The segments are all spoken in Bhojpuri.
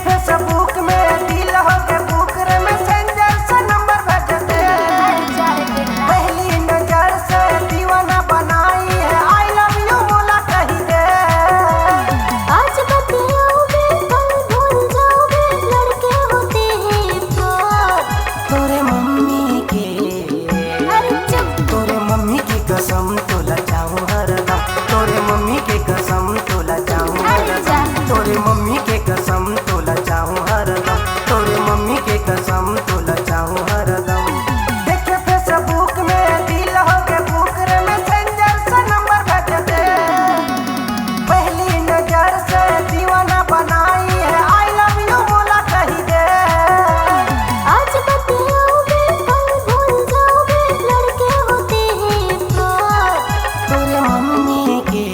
फेसबुक में दिल हो के बुक रे मैसेंजर से नंबर भेजते पहली नजर से दीवाना बनाई है आई लव यू बोला कही दे। आज बतियाओगे कल भूल जाओगे लड़के होते हैं फ्रॉड। तोरे मम्मी के अरे चुप। तोरे मम्मी की कसम तोला चाहूं हरदम तोरे मम्मी के कसम तोला चाहूं हरदम तोरे मम्मी के कसम तोला चाहूं हरदम तोरे मम्मी के कसम तोला चाहूं हरदम। देखे फेसबुक में दिल हो के बुक रे मैसेंजर से नंबर भेजते पहली नजर से दीवाना बनाई है आई लव यू बोला कही दे। आज बतियाओगे कल भूल जाओगे लड़के होते हैं फ्रॉड। तोरे मम्मी के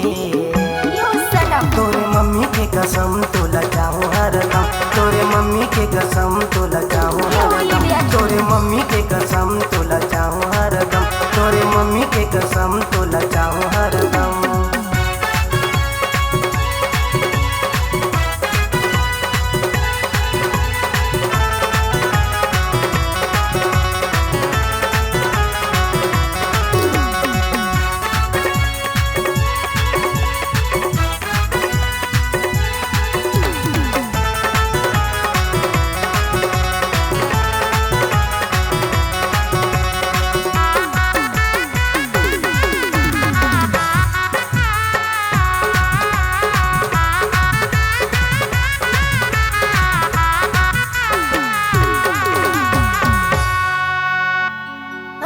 यू सनम। तोरे मम्मी के कसम तोला चाहूं हरदम तोरे मम्मी के कसम तोला चाहूं हरदम तोरे मम्मी के कसम तोला चाहूं हरदम तोरे मम्मी के कसम तोला चाहूं हरदम।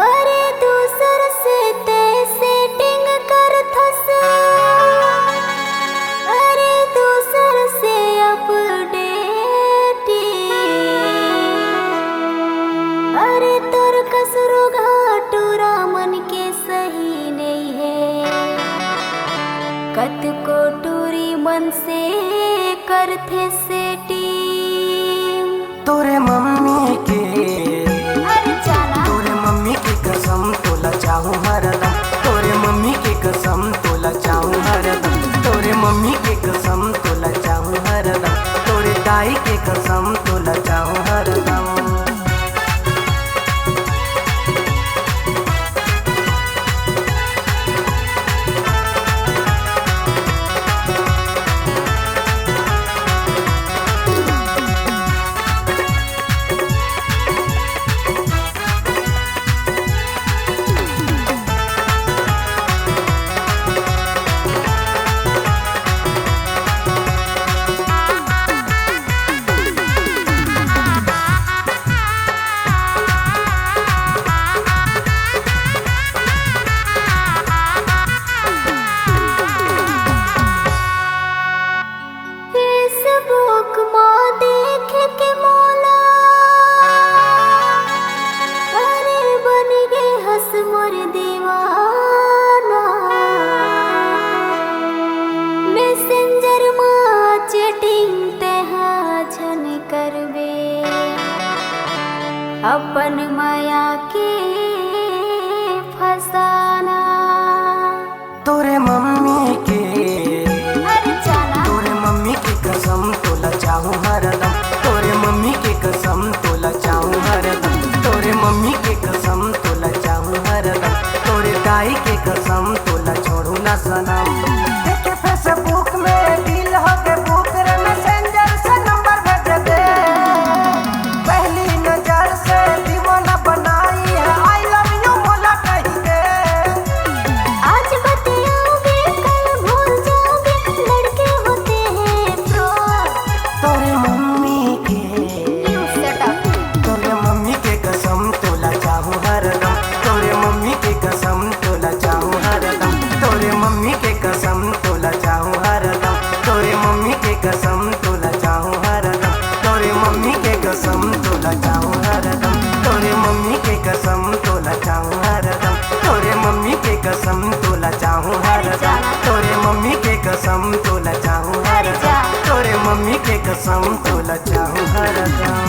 अरे दूसर से तैसे टिंग कर थस। अरे दूसर से अपडेट। अरे तोर कसरो घाटूरा मन के सही नहीं है कत को टूरी मन से करथे सेटिंग। तोरे मम्मी के अरे जाना तोरे मम्मी की कसम तोला चाहूं हरदम तोरे मम्मी की कसम तोला चाहूं हरदम तोरे मम्मी की कसम तोला चाहूं हरदम तोरे दाई के कसम तोला चाहूं हरदम। फेसबुक माँ देख के मोला अरे बन गे हंस मोर दीवाना। मैसेंजर माँ चैटिंग तेहा झन करबे अपन माया के फसाना। तोरे मम्मी के अरे जाना तोरे मम्मी की कसम तोला चाहूं हरदम तोरे मम्मी की कसम तोला चाहूं हरदम तोरे मम्मी की कसम तोला चाहूं हरदम तोरे दाई के कसम तोला छोड़ू ना सनम। देखे फेसबुक में दिल हो के बुक रे मैसेंजर से नंबर भेजते पहली नजर से दीवाना बनाई है आई लव यू बोला कही दे। आज बतियाओगे कसम तोला चाहूँ हरदम, तोरे मम्मी के कसम तोला चाहूँ हरदम, तोरे मम्मी के कसम तोला चाहूँ हरदम, तोरे मम्मी के कसम तोला चाहूँ हरदम, तोरे मम्मी के कसम तोला चाहूँ हरदम।